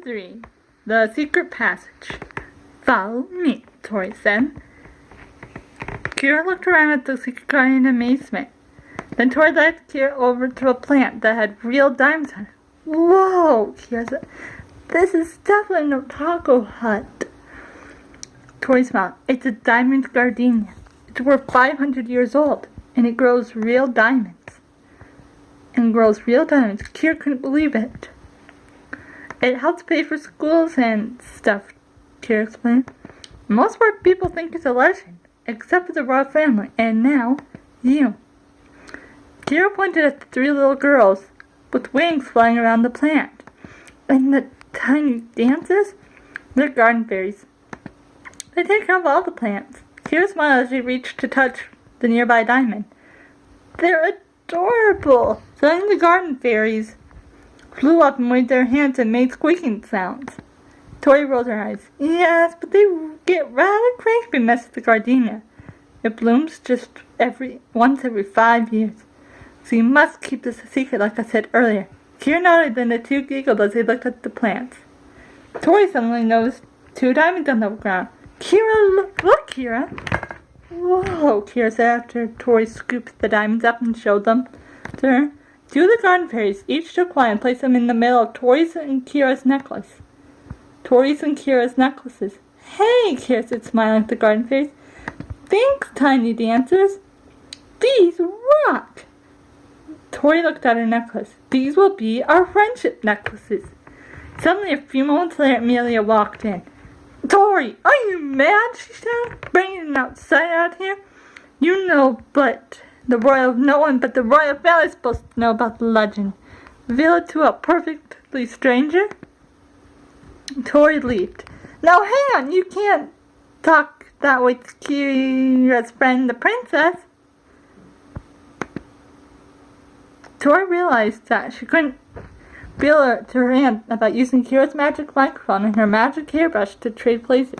CH.3, the secret passage. Follow me, Tori said. Keira looked around at the secret garden in amazement. Then Tori led Keira over to a plant that had real diamonds on it. Whoa, Keira said. This is definitely no taco hut. Tori smiled. It's a diamond gardenia. It's worth 500 years old, and it grows real diamonds. Keira couldn't believe it. It helps pay for schools and stuff, Keira explained. Most poor people think it's a legend, except for the royal family, and now, you. Keira pointed at the 3 little girls with wings flying around the plant. And the tiny dancers? They're garden fairies. They take care of all the plants. Keira smiled as she reached to touch the nearby diamond. They're adorable! Suddenly the garden fairies flew up and waved their hands and made squeaking sounds. Tori rolled her eyes. Yes, but they get rather cranky and mess with the gardenia. It blooms just once every 5 years. So you must keep this a secret like I said earlier. Keira nodded, then the 2 giggled as they looked at the plants. Tori suddenly noticed 2 diamonds on the ground. Keira, look, Keira! Whoa, Keira said after Tori scooped the diamonds up and showed them to her. 2 of the garden fairies each took one and placed them in the middle of Tori's and Keira's necklaces. Hey, Keira said, smiling at the garden fairies. Thanks, tiny dancers. These rock! Tori looked at her necklace. These will be our friendship necklaces. Suddenly, a few moments later, Amelia walked in. Tori, are you mad? She said, bringing an outsider out here. You know, but no one but the royal family is supposed to know about the legend. Reveal it to a perfectly stranger? Tori leaped. Now hang on, you can't talk that way to Keira's friend, the princess. Tori realized that she couldn't feel it to her hand about using Keira's magic microphone and her magic hairbrush to trade places.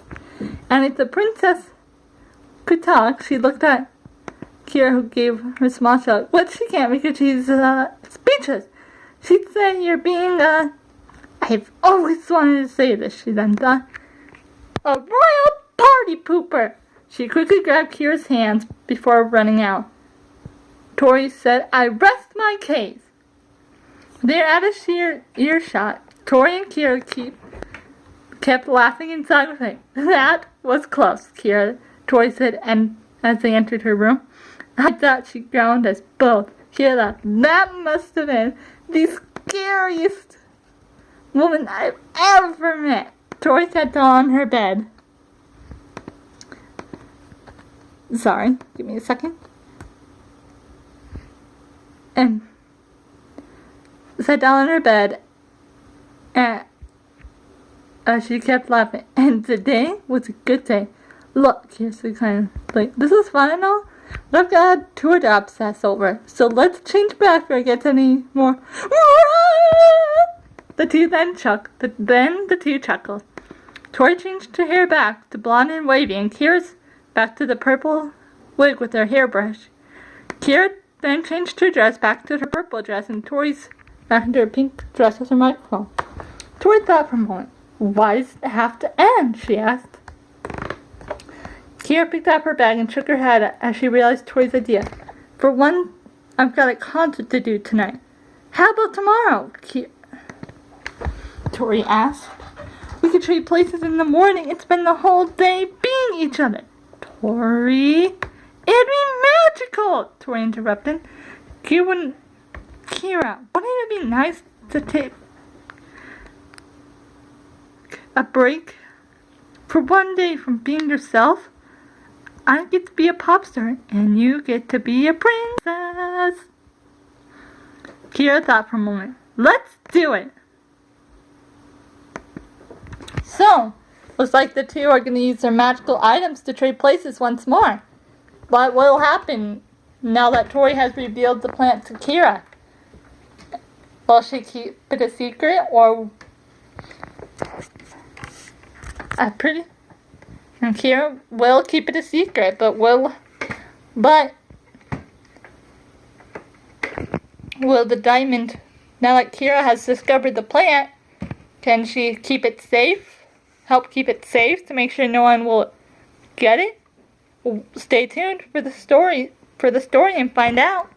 And if the princess could talk, she looked at Keira, who gave her a small shout. But she can't because she's speechless. She'd say you're being I've always wanted to say this, she then thought. A royal party pooper! She quickly grabbed Keira's hands before running out. Tori said, I rest my case. They're at a earshot. Tori and Keira kept laughing inside with it. That was close, Tori said, and as they entered her room. I thought she ground us both. Keira laughed. That must have been the scariest woman I've ever met. Tori sat down on her bed. Sorry, give me a second. And sat down on her bed, and she kept laughing. And today was a good day. Look, here's the kind of like, this is fun and all, but I've got a tour to obsess over. So let's change back before I get any more. The two chuckled. Tori changed her hair back to blonde and wavy, and Keira's back to the purple wig with her hairbrush. Keira then changed her dress back to her purple dress, and Tori's back into her pink dress with her microphone. Tori thought for a moment. Why does it have to end? She asked. Keira picked up her bag and shook her head as she realized Tori's idea. For one, I've got a concert to do tonight. How about tomorrow? Tori asked. We could trade places in the morning and spend the whole day being each other. Tori, it'd be magical, Tori interrupted. Keira, wouldn't it be nice to take a break for one day from being yourself? I get to be a pop star, and you get to be a princess. Keira thought for a moment. Let's do it. So, looks like the two are going to use their magical items to trade places once more. But what will happen now that Tori has revealed the plant to Keira? Will she keep it a secret, or and Keira will keep it a secret, but will the diamond, now that Keira has discovered the plant, Can she keep it safe? Help keep it safe to make sure no one will get it? Stay tuned for the story and find out.